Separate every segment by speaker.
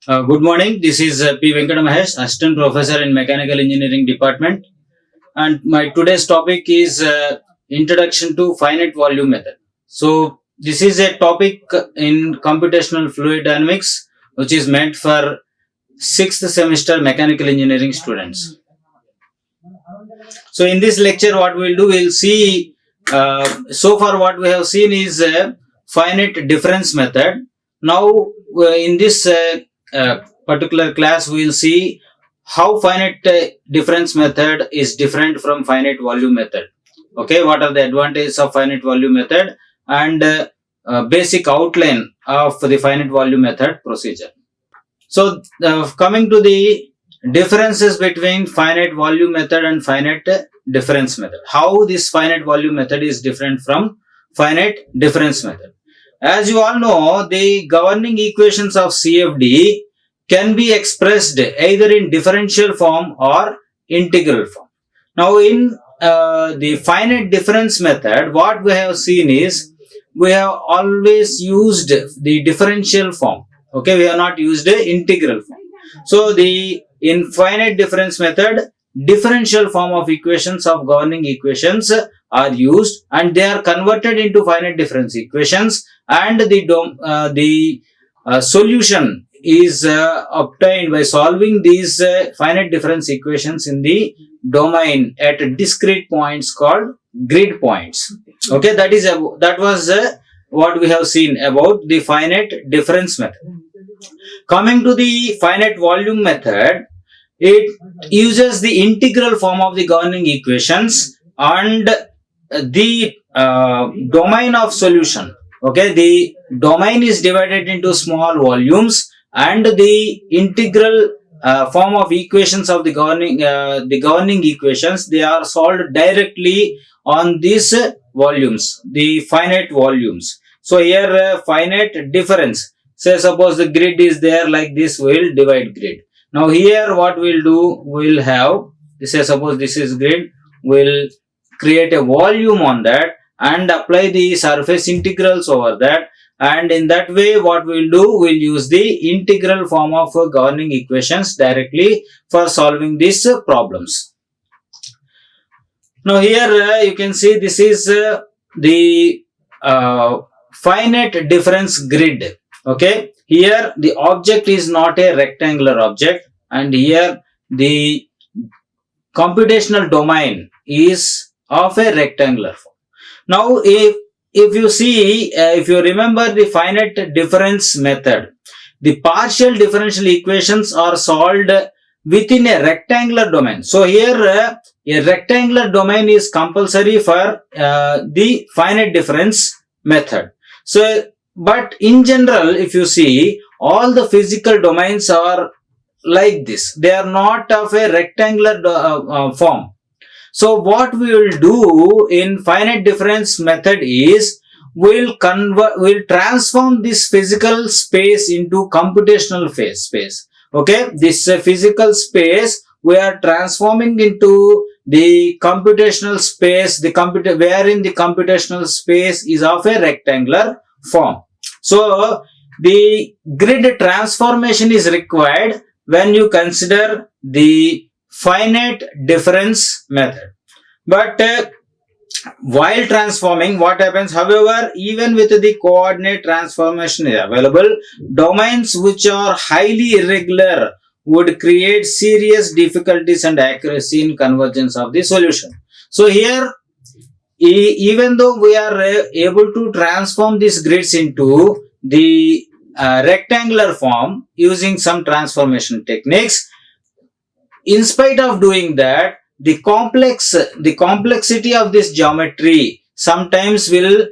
Speaker 1: Good morning. This is P. Venkata Mahesh, Assistant Professor in Mechanical Engineering Department, and my today's topic is Introduction to Finite Volume Method. So, this is a topic in computational fluid dynamics, which is meant for sixth semester mechanical engineering students. So, in this lecture, what we'll do, we'll see. So far, what we have seen is finite difference method. Now, in this particular class, we will see how finite difference method is different from finite volume method. Okay, what are the advantages of finite volume method and basic outline of the finite volume method procedure. So, coming to the differences between finite volume method and finite difference method. How this finite volume method is different from finite difference method. As you all know, the governing equations of CFD can be expressed either in differential form or integral form. Now, in the finite difference method, what we have seen is we have always used the differential form. Okay, we have not used the integral form. So, the in finite difference method, differential form of equations of governing equations are used and they are converted into finite difference equations, and the solution is obtained by solving these finite difference equations in the domain at discrete points called grid points. Okay, that was what we have seen about the finite difference method. Coming to the finite volume method, it uses the integral form of the governing equations and the domain of solution. Okay, the domain is divided into small volumes and the integral form of equations of the governing equations, they are solved directly on these volumes, the finite volumes. So here finite difference. Say suppose the grid is there like this, we will divide grid. Now here what we'll do, we'll have, say suppose this is grid, we'll create a volume on that and apply the surface integrals over that, and in that way what we'll do, we'll use the integral form of governing equations directly for solving these problems. Now here you can see this is the finite difference grid. Okay, here the object is not a rectangular object, and here the computational domain is of a rectangular form. Now, if you see, if you remember the finite difference method, the partial differential equations are solved within a rectangular domain. So here a rectangular domain is compulsory for the finite difference method. So, but in general, if you see, all the physical domains are like this. They are not of a rectangular form. So what we will do in finite difference method is we'll transform this physical space into computational space. Okay, this physical space we are transforming into the computational space, wherein the computational space is of a rectangular form. So the grid transformation is required when you consider the finite difference method. But while transforming, what happens? However, even with the coordinate transformation available, domains which are highly irregular would create serious difficulties and accuracy in convergence of the solution. So here, even though we are able to transform these grids into the rectangular form using some transformation techniques, in spite of doing that, the complexity of this geometry sometimes will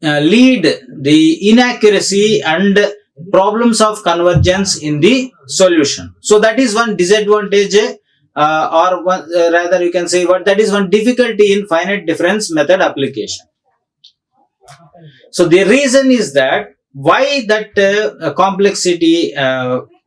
Speaker 1: lead the inaccuracy and problems of convergence in the solution. So that is one disadvantage, or rather you can say that is one difficulty in finite difference method application. So the reason is that why that complexity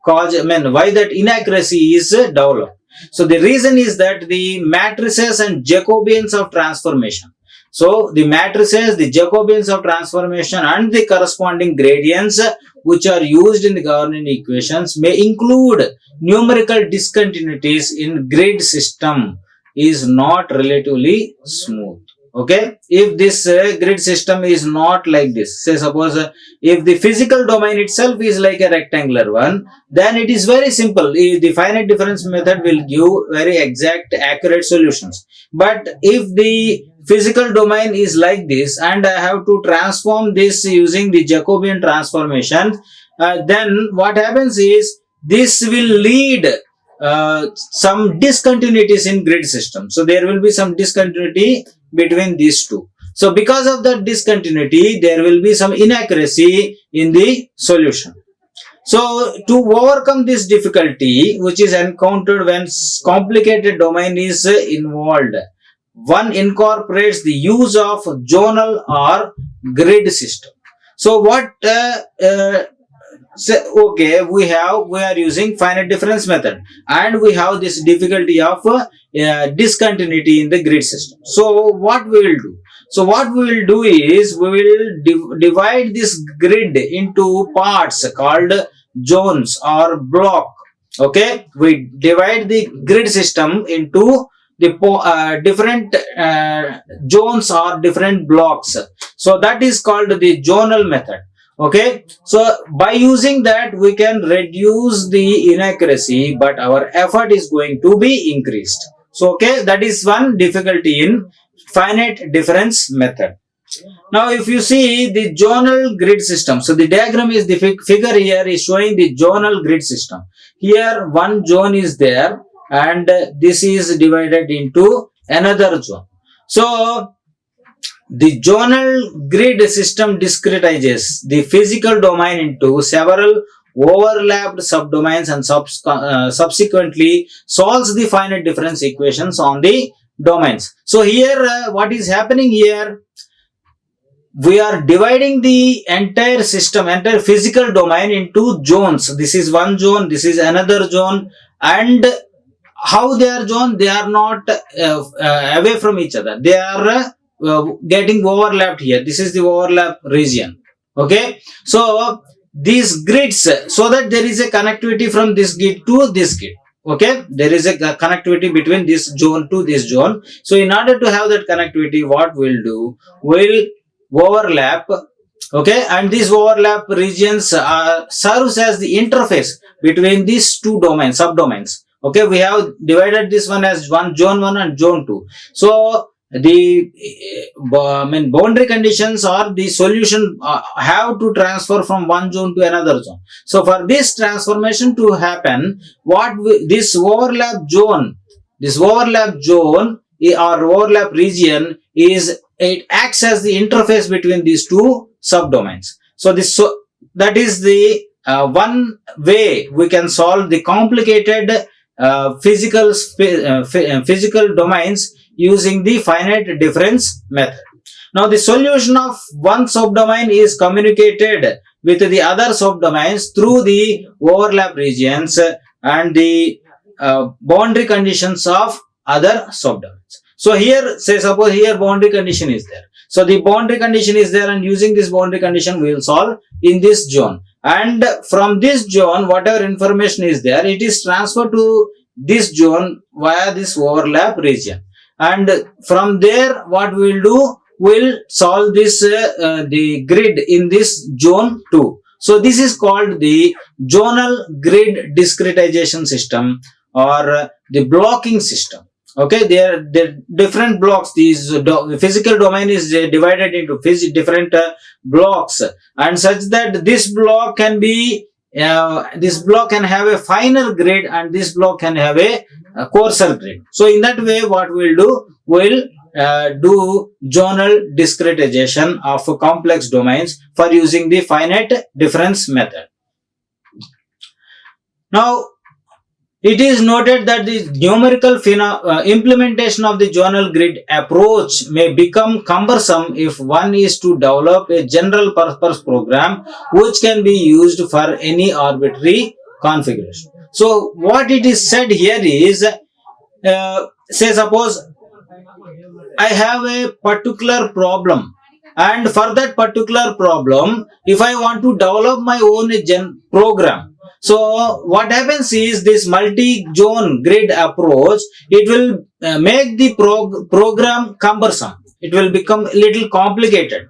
Speaker 1: why that inaccuracy is developed. So the reason is that the matrices and Jacobians of transformation. So the matrices, the Jacobians of transformation and the corresponding gradients which are used in the governing equations may include numerical discontinuities in grid system is not relatively smooth. Okay, if this grid system is not like this, say suppose if the physical domain itself is like a rectangular one, then it is very simple. The finite difference method will give very exact accurate solutions. But if the physical domain is like this and I have to transform this using the Jacobian transformation, then what happens is this will lead some discontinuities in grid system. So there will be some discontinuity between these two. So because of that discontinuity, there will be some inaccuracy in the solution. So to overcome this difficulty, which is encountered when complicated domain is involved, one incorporates the use of zonal or grid system. So what okay, we are using finite difference method and we have this difficulty of discontinuity in the grid system. So what we will do? So what we will do is we will divide this grid into parts called zones or block. Okay, we divide the grid system into the different zones or different blocks. So that is called the zonal method. Okay, so by using that we can reduce the inaccuracy, but our effort is going to be increased. So okay, that is one difficulty in finite difference method. Now if you see the zonal grid system, so the diagram is the figure here is showing the zonal grid system. Here one zone is there and this is divided into another zone. So the zonal grid system discretizes the physical domain into several overlapped subdomains and subsequently solves the finite difference equations on the domains. So here what is happening here? We are dividing the entire system, entire physical domain into zones. This is one zone, this is another zone, and how they are zone? They are not away from each other. They are getting overlapped here. This is the overlap region. Okay, so these grids, so that there is a connectivity from this grid to this grid. Okay, there is a connectivity between this zone to this zone. So in order to have that connectivity, what we'll do, we'll overlap. Okay, and these overlap regions serves as the interface between these two domains, subdomains. Okay, we have divided this one as one zone 1 and zone 2. So the boundary conditions or the solution have to transfer from one zone to another zone. So for this transformation to happen, this overlap zone or overlap region is, it acts as the interface between these two subdomains. So that is the one way we can solve the complicated physical domains using the finite difference method. Now the solution of one subdomain is communicated with the other subdomains through the overlap regions and the boundary conditions of other subdomains. So here, say suppose here boundary condition is there. So the boundary condition is there, and using this boundary condition we will solve in this zone. And from this zone, whatever information is there, it is transferred to this zone via this overlap region. And from there, what we will do, we'll solve this the grid in this zone 2. So this is called the zonal grid discretization system or the blocking system. Okay, there are different blocks. These physical domain is divided into different blocks, and such that this block can be this block can have a finer grid and this block can have a coarser grid. So in that way, what we'll do, we'll do zonal discretization of complex domains for using the finite difference method. Now, it is noted that the numerical implementation of the zonal grid approach may become cumbersome if one is to develop a general purpose program which can be used for any arbitrary configuration. So what it is said here is, say suppose I have a particular problem, and for that particular problem, if I want to develop my own program, so what happens is this multi-zone grid approach, it will make the program cumbersome. It will become a little complicated,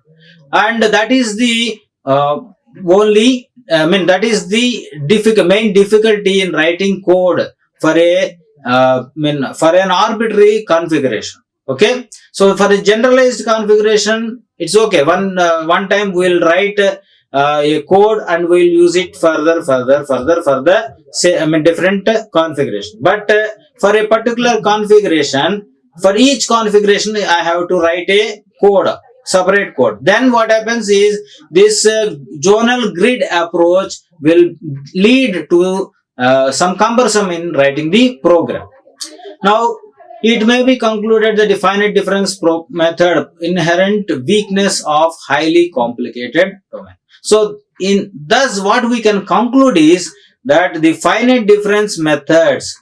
Speaker 1: and that is the only. I mean, that is the main difficulty in writing code for a for an arbitrary configuration. Okay, so for a generalized configuration, it's okay. One time we'll write a code and we'll use it further for the say different configuration. But for a particular configuration, for each configuration, I have to write a code, separate code. Then what happens is this zonal grid approach will lead to some cumbersome in writing the program. Now, it may be concluded that the finite difference method inherent weakness of highly complicated domain. So, in thus what we can conclude is that the finite difference methods,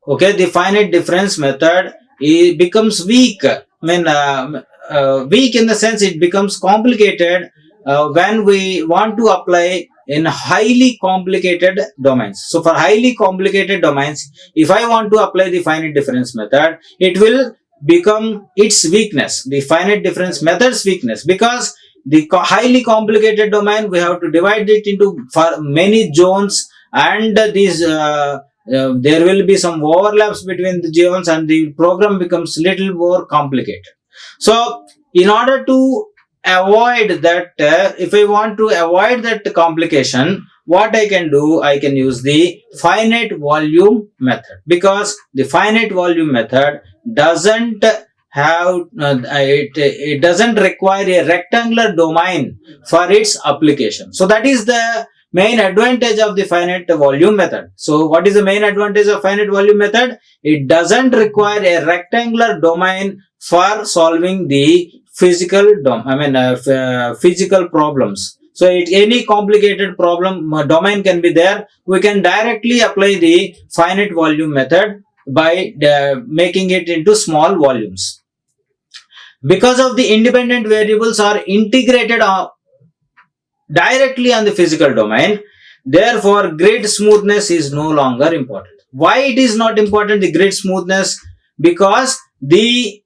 Speaker 1: okay, the finite difference method becomes weak. Weak in the sense it becomes complicated when we want to apply in highly complicated domains. So for highly complicated domains, if I want to apply the finite difference method, it will become its weakness, the finite difference method's weakness, because the highly complicated domain, we have to divide it into many zones, and these there will be some overlaps between the zones, and the program becomes little more complicated. So in order to avoid that, if I want to avoid that complication, what I can do, I can use the finite volume method, because the finite volume method doesn't have it doesn't require a rectangular domain for its application. So that is the main advantage of the finite volume method. So what is the main advantage of finite volume method? It doesn't require a rectangular domain for solving the physical physical problems. So any complicated problem domain can be there. We can directly apply the finite volume method by making it into small volumes. Because of the independent variables are integrated directly on the physical domain, therefore grid smoothness is no longer important. Why it is not important, the grid smoothness? Because we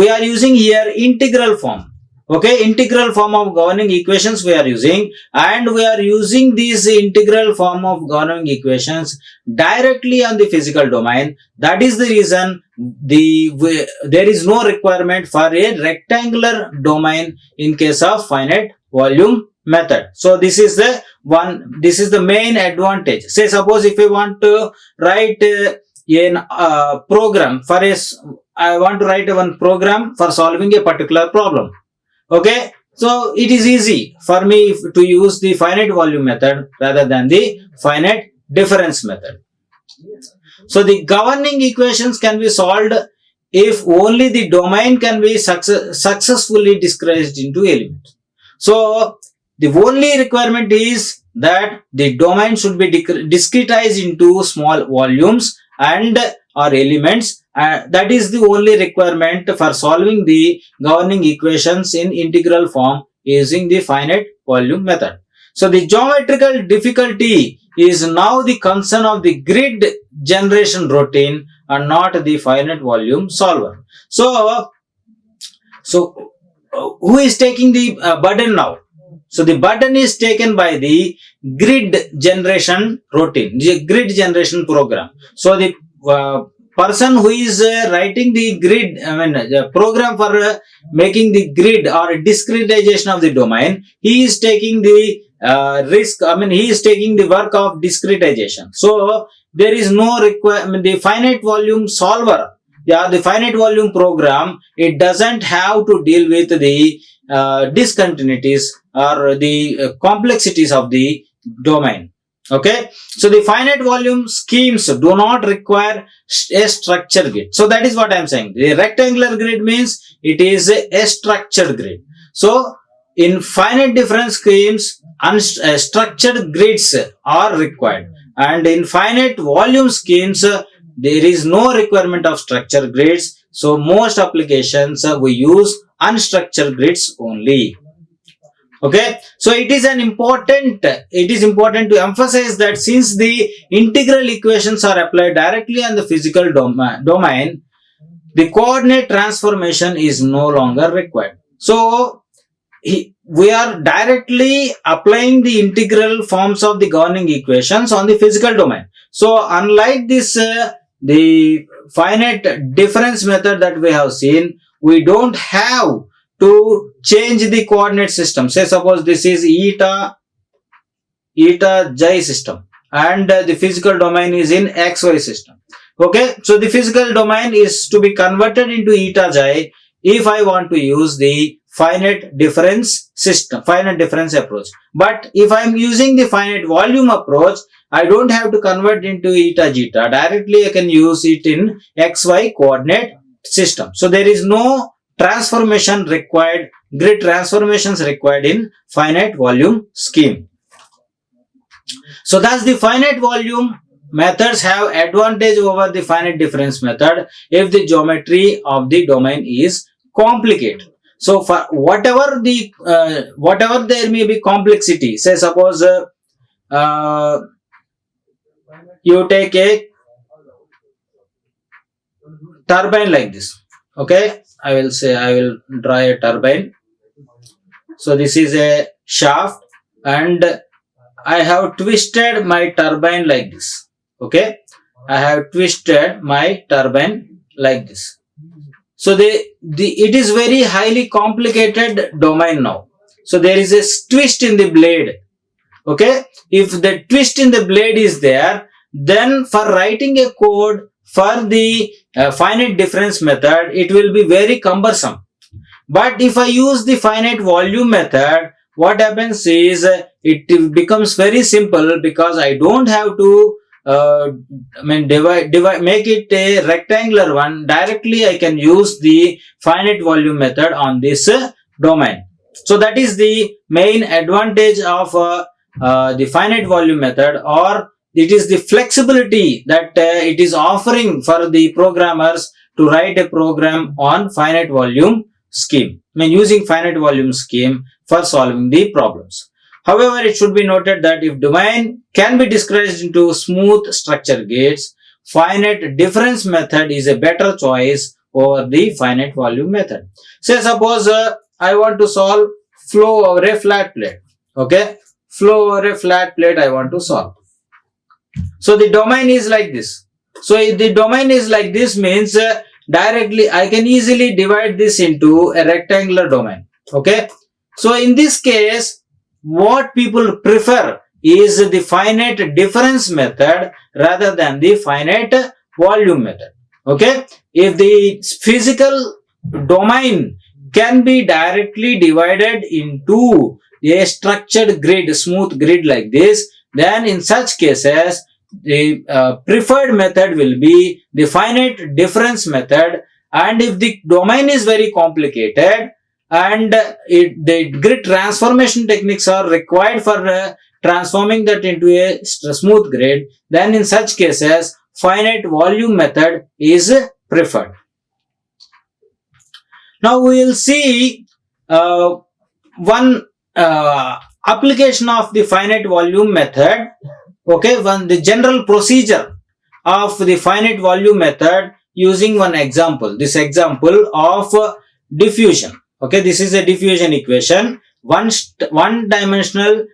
Speaker 1: are using here integral form. Okay, integral form of governing equations we are using, and we are using these integral form of governing equations directly on the physical domain. That is the reason there is no requirement for a rectangular domain in case of finite volume method. So this is the main advantage. Say suppose if we want to write a program for I want to write one program for solving a particular problem. Okay, so it is easy for me to use the finite volume method rather than the finite difference method. So the governing equations can be solved if only the domain can be successfully discretized into elements. So the only requirement is that the domain should be discretized into small volumes and or elements. That is the only requirement for solving the governing equations in integral form using the finite volume method. So the geometrical difficulty is now the concern of the grid generation routine and not the finite volume solver. So who is taking the burden now? So the burden is taken by the grid generation routine, the grid generation program. So the person who is writing the grid, the program for making the grid or discretization of the domain, he is taking the risk. He is taking the work of discretization. So there is no requirement. The finite volume solver, the finite volume program, it doesn't have to deal with the discontinuities or the complexities of the domain. Okay, so the finite volume schemes do not require a structured grid. So that is what I am saying. The rectangular grid means it is a structured grid. So in finite difference schemes, unstructured grids are required, and in finite volume schemes, there is no requirement of structured grids. So most applications we use unstructured grids only. Okay, so it is important to emphasize that since the integral equations are applied directly on the physical domain, the coordinate transformation is no longer required. So we are directly applying the integral forms of the governing equations on the physical domain. So unlike this the finite difference method that we have seen, we don't have to change the coordinate system. Say suppose this is eta j system, and the physical domain is in xy system. Okay, so the physical domain is to be converted into eta j if I want to use the finite difference system, finite difference approach. But if I am using the finite volume approach, I don't have to convert into eta zeta. Directly I can use it in xy coordinate system. So there is no transformation required, grid transformations required in finite volume scheme. So thus the finite volume methods have advantage over the finite difference method if the geometry of the domain is complicated. So for whatever there may be complexity, say suppose you take a turbine like this. Okay, I will draw a turbine. So this is a shaft, and I have twisted my turbine like this. Okay, I have twisted my turbine like this. So it is very highly complicated domain now. So there is a twist in the blade. Okay, if the twist in the blade is there, then for writing a code for the finite difference method, it will be very cumbersome. But if I use the finite volume method, what happens is it becomes very simple, because I don't have to divide, make it a rectangular one. Directly I can use the finite volume method on this domain. So that is the main advantage of the finite volume method, or it is the flexibility that it is offering for the programmers to write a program on finite volume scheme. Using finite volume scheme for solving the problems. However, it should be noted that if domain can be discretized into smooth structure gates, finite difference method is a better choice over the finite volume method. Say suppose I want to solve flow over a flat plate. Okay, flow over a flat plate I want to solve. So the domain is like this. So if the domain is like this, means directly I can easily divide this into a rectangular domain. Okay, so in this case, what people prefer is the finite difference method rather than the finite volume method. Okay, if the physical domain can be directly divided into a structured grid, smooth grid like this, then in such cases the preferred method will be the finite difference method. And if the domain is very complicated and the grid transformation techniques are required for transforming that into a smooth grid, then in such cases finite volume method is preferred. Now we will see one application of the finite volume method. Okay, the general procedure of the finite volume method using one example. This example of diffusion. Okay, this is a diffusion equation, one dimensional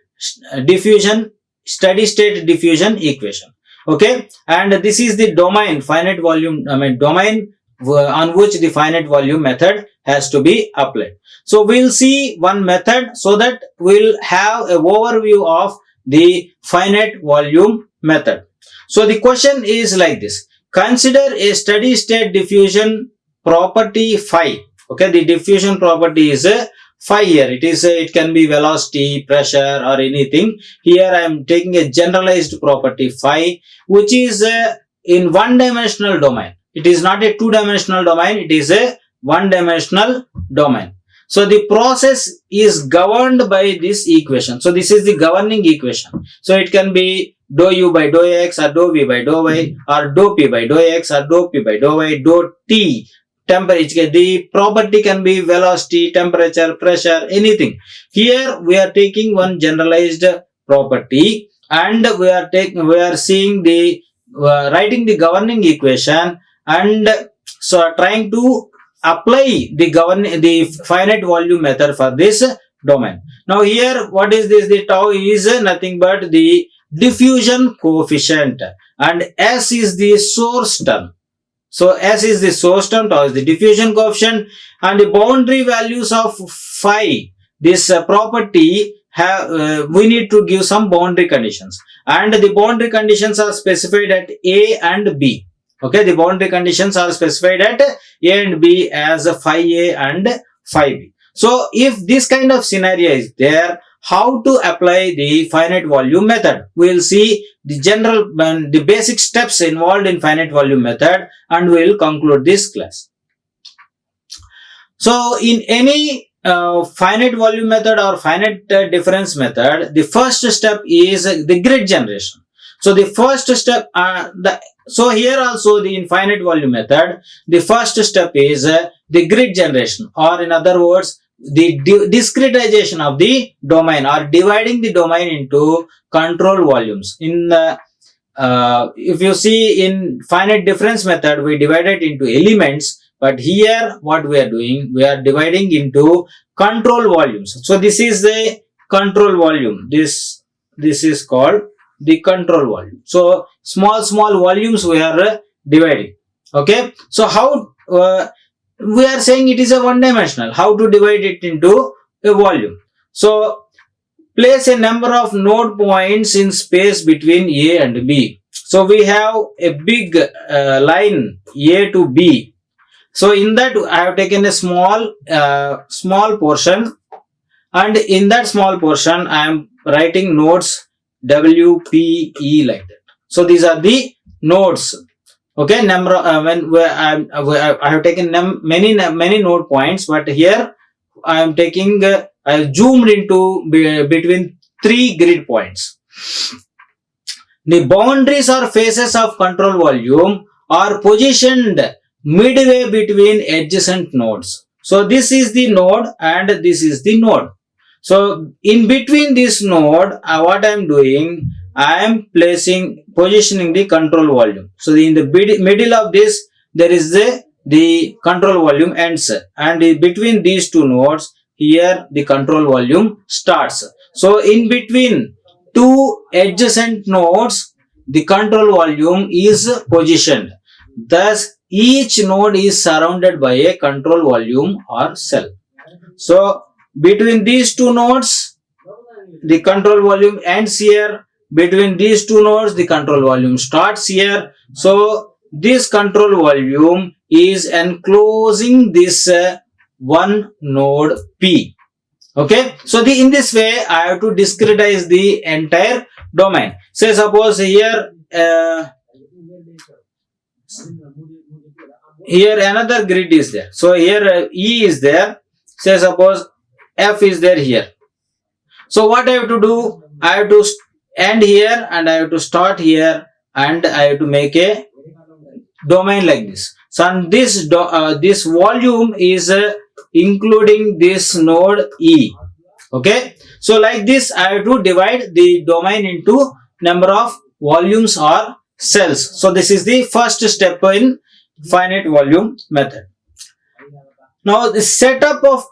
Speaker 1: diffusion, steady state diffusion equation. Okay, and this is the domain, finite volume, domain on which the finite volume method has to be applied. So we'll see one method so that we'll have an overview of the finite volume method. So the question is like this: consider a steady state diffusion property phi. Okay, the diffusion property is phi here. It can be velocity, pressure, or anything. Here I am taking a generalized property phi, which is in one-dimensional domain. It is not a two-dimensional domain. It is a one-dimensional domain. So the process is governed by this equation. So this is the governing equation. So it can be dou u by dou x, or dou v by dou y, or dou p by dou x, or dou p by dou y, dou t temperature. The property can be velocity, temperature, pressure, anything. Here we are taking one generalized property, and we are seeing the writing the governing equation, and so trying to apply the finite volume method for this domain. Now here, what is this? The tau is nothing but the diffusion coefficient, and S is the source term. So S is the source term, tau is the diffusion coefficient, and the boundary values of phi, this property we need to give some boundary conditions, and the boundary conditions are specified at A and B. Okay, the boundary conditions are specified at A and B as phi A and phi B. So if this kind of scenario is there, how to apply the finite volume method? We will see the general and the basic steps involved in finite volume method, and we will conclude this class. So in any finite volume method or finite difference method, the first step is the grid generation. So the first step, so here also the infinite volume method, the first step is the grid generation, or in other words, the discretization of the domain, or dividing the domain into control volumes. In if you see in finite difference method, we divide it into elements, but here what we are doing, we are dividing into control volumes. So this is the control volume. This is called the control volume. So small volumes we are dividing. Okay. So how we are saying it is a one dimensional. How to divide it into a volume? So place a number of node points in space between A and B. So we have a big line A to B. So in that I have taken a small portion, and in that small portion I am writing nodes W, P, E like that. So these are the nodes. Okay, number I have taken many node points, but here I am taking I have zoomed into between 3 grid points. The boundaries or faces of control volume are positioned midway between adjacent nodes. So this is the node and this is the node. So in between this node, what I am doing, I am positioning the control volume. So in the middle of this, there is the control volume ends, and between these two nodes, here the control volume starts. So in between two adjacent nodes, the control volume is positioned. Thus, each node is surrounded by a control volume or cell. So between these two nodes, the control volume ends here. Between these two nodes, the control volume starts here. So this control volume is enclosing this one node P. Okay. So in this way, I have to discretize the entire domain. Say suppose here another grid is there. So here E is there. Say suppose F is there here. So what I have to do? I have to end here and I have to start here, and I have to make a domain like this. So this volume is including this node E. Okay. So like this, I have to divide the domain into number of volumes or cells. So this is the first step in finite volume method. Now the setup of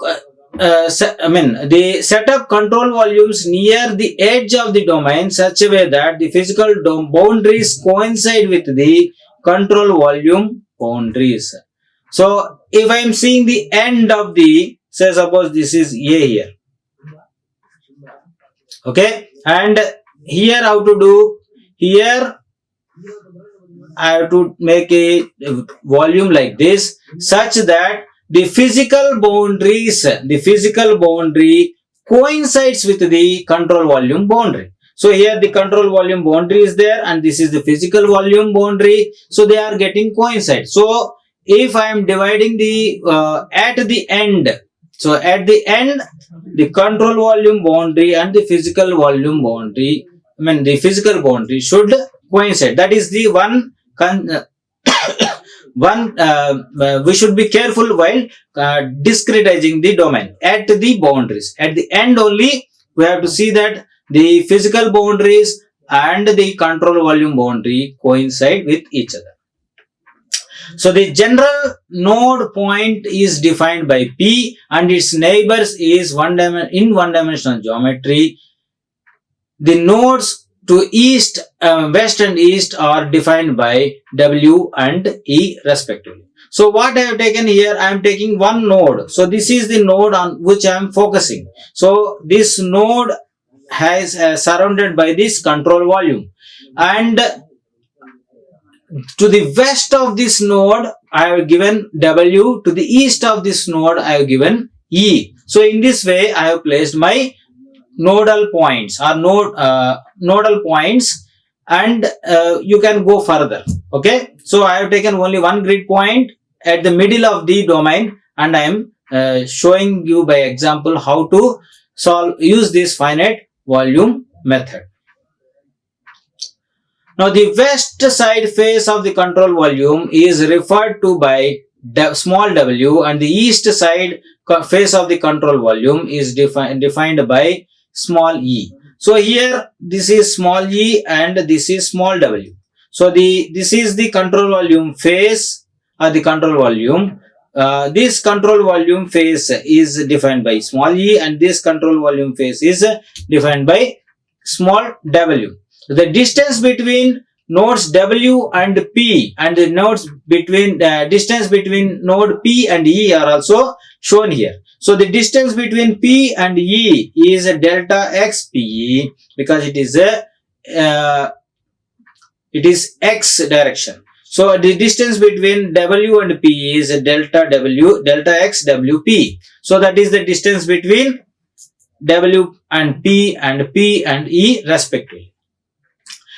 Speaker 1: the setup control volumes near the edge of the domain such a way that the physical boundaries coincide with the control volume boundaries. So if I am seeing the end of the, say suppose this is A here. Okay, and here how to do? Here I have to make a volume like this such that the physical boundary coincides with the control volume boundary. So here the control volume boundary is there, and this is the physical volume boundary. So they are getting coincide. So if I am dividing the at the end, so at the end, the control volume boundary and the physical volume boundary, the physical boundary should coincide. That is the one we should be careful while discretizing the domain at the boundaries. At the end only, we have to see that the physical boundaries and the control volume boundary coincide with each other. So the general node point is defined by P and its neighbors is in one-dimensional geometry. The nodes to east, west and east are defined by W and E respectively. So what I have taken here, I am taking one node. So this is the node on which I am focusing. So this node has surrounded by this control volume, and to the west of this node I have given W, to the east of this node I have given E. So in this way I have placed my nodal points or nodal points, and you can go further. Okay, so I have taken only one grid point at the middle of the domain, and I am showing you by example how to use this finite volume method. Now the west side face of the control volume is referred to by small w, and the east side face of the control volume is defined by small e. So here this is small e and this is small w. So this is the control volume face or the control volume. This control volume face is defined by small e, and this control volume face is defined by small w. The distance between nodes W and P and the nodes between distance between node P and E are also shown here. So the distance between P and E is delta x PE because it is x direction. So the distance between W and P is delta x WP. So that is the distance between W and P and E respectively.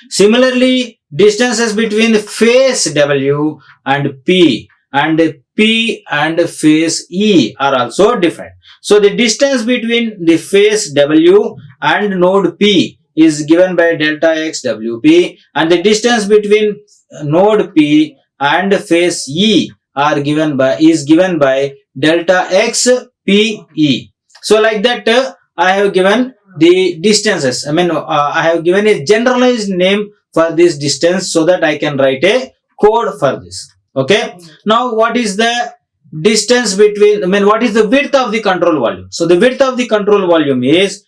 Speaker 1: Similarly, distances between face W and P and face E are also different. So the distance between the face W and node P is given by delta x WP, and the distance between node P and face E is given by delta x PE. So like that, I have given the distances. I have given a generalized name for this distance so that I can write a code for this. Okay. Now, what is the distance between, what is the width of the control volume? So the width of the control volume is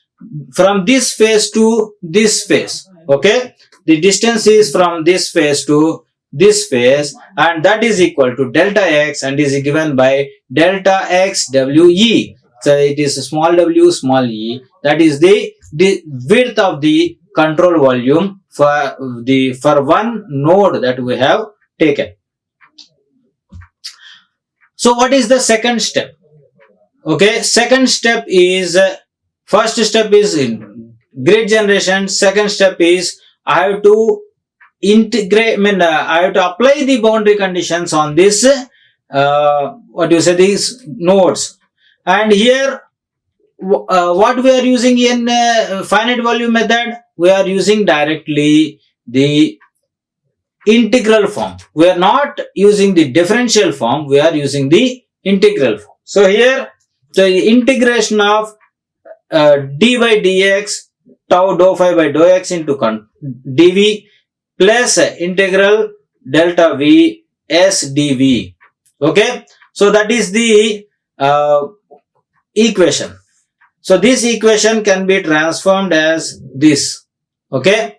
Speaker 1: from this face to this face. Okay. The distance is from this face to this face, and that is equal to delta x and is given by delta x WE. So it is small w, small e. That is the width of the control volume for one node that we have taken. So what is the second step? Okay, second step is first step is in grid generation. Second step is I have to integrate. I have to apply the boundary conditions on this. These nodes. And here, what we are using in finite volume method, we are using directly the integral form. We are not using the differential form, we are using the integral form. So here, the integration of d by dx tau dou phi by dou x into dv plus integral delta v s dv. Okay, so that is the equation. So this equation can be transformed as this. Okay.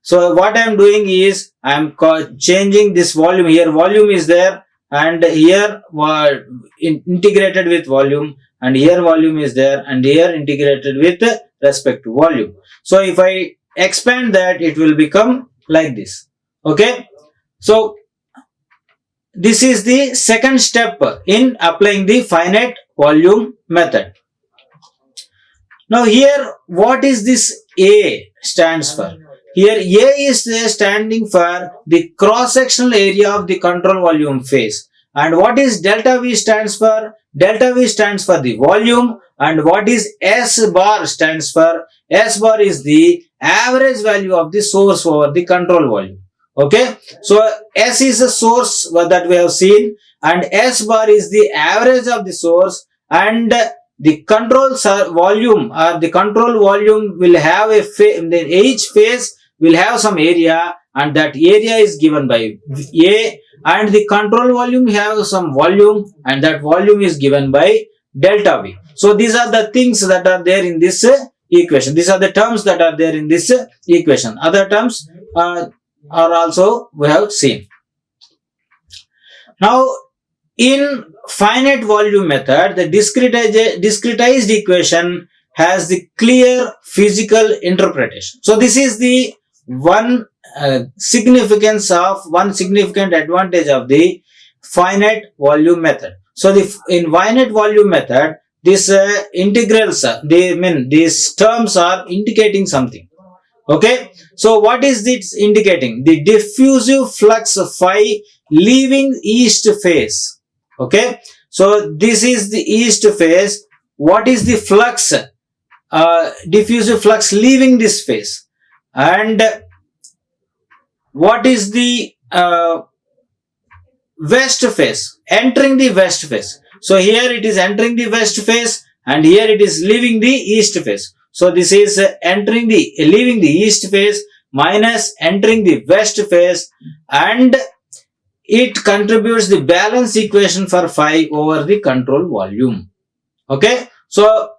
Speaker 1: So what I am doing is I am changing this volume. Here volume is there, and here integrated with volume, and here volume is there, and here integrated with respect to volume. So if I expand that, it will become like this. Okay. So this is the second step in applying the finite volume method. Now here, what is this A stands for? Here A is standing for the cross-sectional area of the control volume phase. And what is delta V stands for? Delta V stands for the volume. And what is S bar stands for? S bar is the average value of the source over the control volume. Okay, so S is the source that we have seen, and S bar is the average of the source, and the control volume or the control volume will have each phase will have some area, and that area is given by A, and the control volume have some volume, and that volume is given by delta V. So these are the things that are there in this equation. These are the terms that are there in this equation. Other terms are also we have seen. Now in finite volume method, the discretized equation has the clear physical interpretation. So this is the one significant advantage of the finite volume method. So in finite volume method, these integrals, these terms are indicating something. Okay, so what is this indicating? The diffusive flux phi leaving east phase. Okay, so this is the east phase. What is the flux? Diffusive flux leaving this phase, and what is the west phase? Entering the west phase. So here it is entering the west phase, and here it is leaving the east phase. So this is leaving the east phase minus entering the west phase, and it contributes the balance equation for phi over the control volume. Okay, so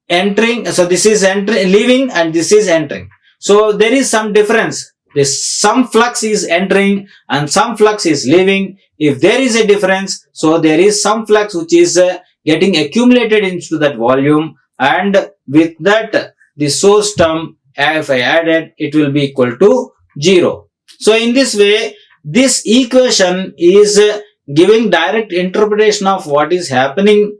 Speaker 1: entering, so this is leaving and this is entering. So there is some difference. Some flux is entering and some flux is leaving. If there is a difference, so there is some flux which is getting accumulated into that volume, and with that the source term, if I added, it will be equal to 0. So in this way, this equation is giving direct interpretation of what is happening,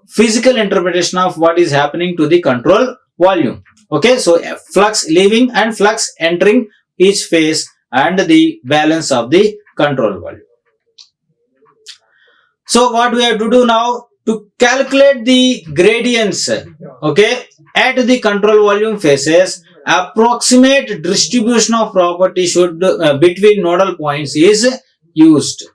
Speaker 1: physical interpretation of what is happening to the control volume. Okay, so flux leaving and flux entering each phase, and the balance of the control volume. So what we have to do now, to calculate the gradients, okay, at the control volume phases, approximate distribution of property should between nodal points is used.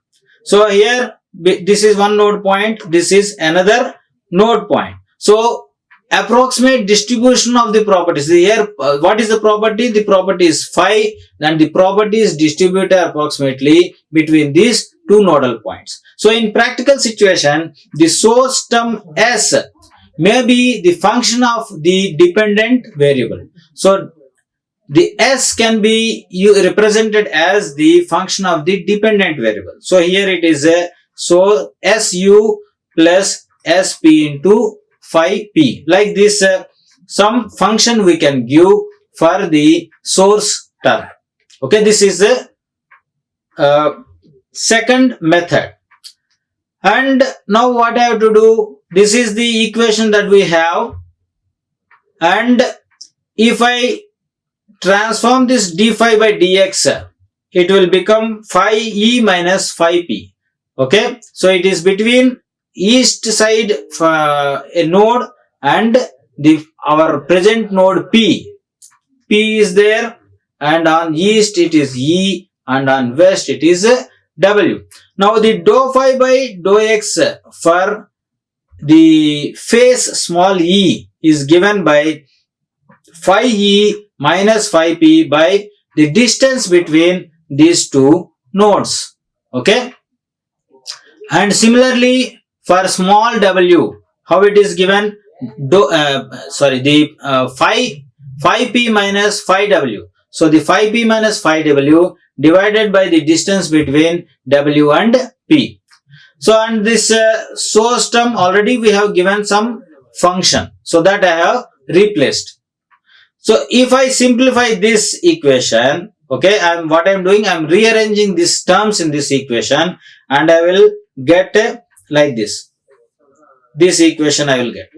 Speaker 1: So here this is one node point, this is another node point. So approximate distribution of the properties. Here what is the property? The property is phi, and the property is distributed approximately between these two nodal points. So in practical situation, the source term S may be the function of the dependent variable. So the S can be represented as the function of the dependent variable. So here it is so SU plus SP into phi P. Like this, some function we can give for the source term. Okay, this is the second method. And now what I have to do, this is the equation that we have, and if I transform this d phi by dx, it will become phi E minus phi P. Okay, so it is between east side a node and our present node P. P is there, and on east it is E, and on west it is W. Now the dou phi by dou x for the phase small e is given by phi E minus phi P by the distance between these two nodes. Okay, and similarly for small w, how it is given? Phi P minus phi W. So the phi P minus phi W divided by the distance between W and P. So and this source term already we have given some function, so that I have replaced. So if I simplify this equation, okay, what I am doing, I am rearranging these terms in this equation, and I will get like this. This equation I will get.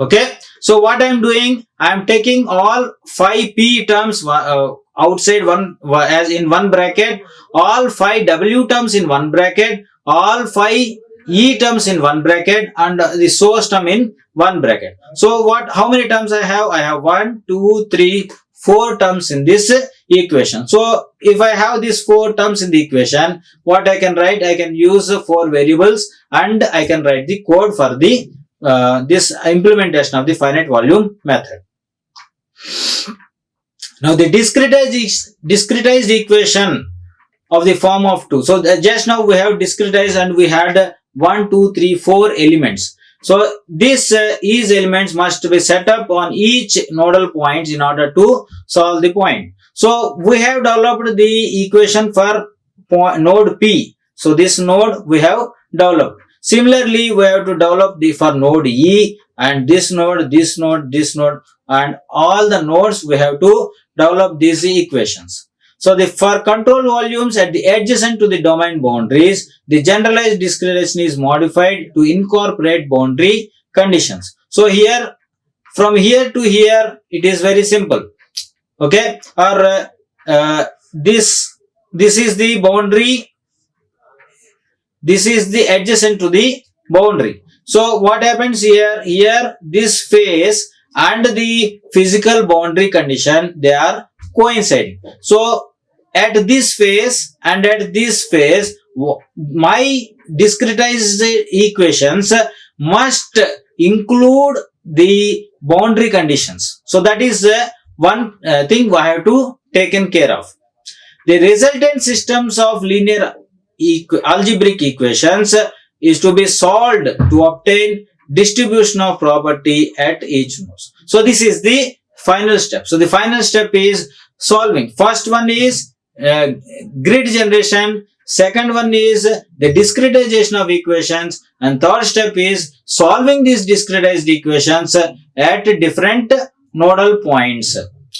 Speaker 1: Okay, so what I am doing, I am taking all phi P terms outside one as in one bracket, all phi W terms in one bracket, all phi E terms in one bracket, and the source term in one bracket. So how many terms I have? I have 1, 2, 3, 4 terms in this equation. So if I have these 4 terms in the equation, what I can write? I can use 4 variables and I can write the code for the this implementation of the finite volume method. Now the discretized equation of the form of 2. So just now we have discretized and we had 1, 2, 3, 4 elements. So these elements must be set up on each nodal points in order to solve the point. So we have developed the equation for node P. So this node we have developed. Similarly, we have to develop the for node E and this node, this node, this node, and all the nodes we have to develop these equations. So for control volumes at the adjacent to the domain boundaries, the generalized discretization is modified to incorporate boundary conditions. So here, from here to here, it is very simple. Okay, or this is the boundary. This is the adjacent to the boundary. So what happens here? Here this phase and the physical boundary condition, they are coinciding. So at this phase and at this phase, my discretized equations must include the boundary conditions. So that is one thing I have to taken care of. The resultant systems of linear algebraic equations is to be solved to obtain distribution of property at each node. So this is the final step. So the final step is solving. First one is grid generation. Second one is the discretization of equations, and third step is solving these discretized equations at different nodal points.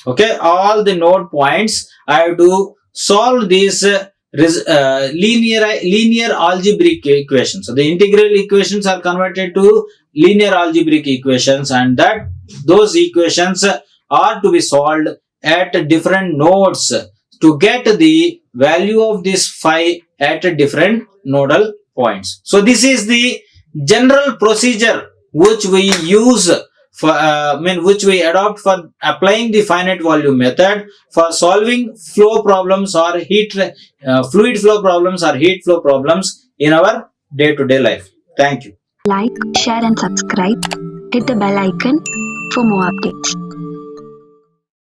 Speaker 1: Okay, all the node points I have to solve these linear algebraic equations. So the integral equations are converted to linear algebraic equations, and that those equations are to be solved at different nodes to get the value of this phi at different nodal points. So this is the general procedure which we use for which we adopt for applying the finite volume method for solving flow problems or fluid flow problems or heat flow problems in our day-to-day life. Thank you.
Speaker 2: Like, share and subscribe. Hit the bell icon for more updates.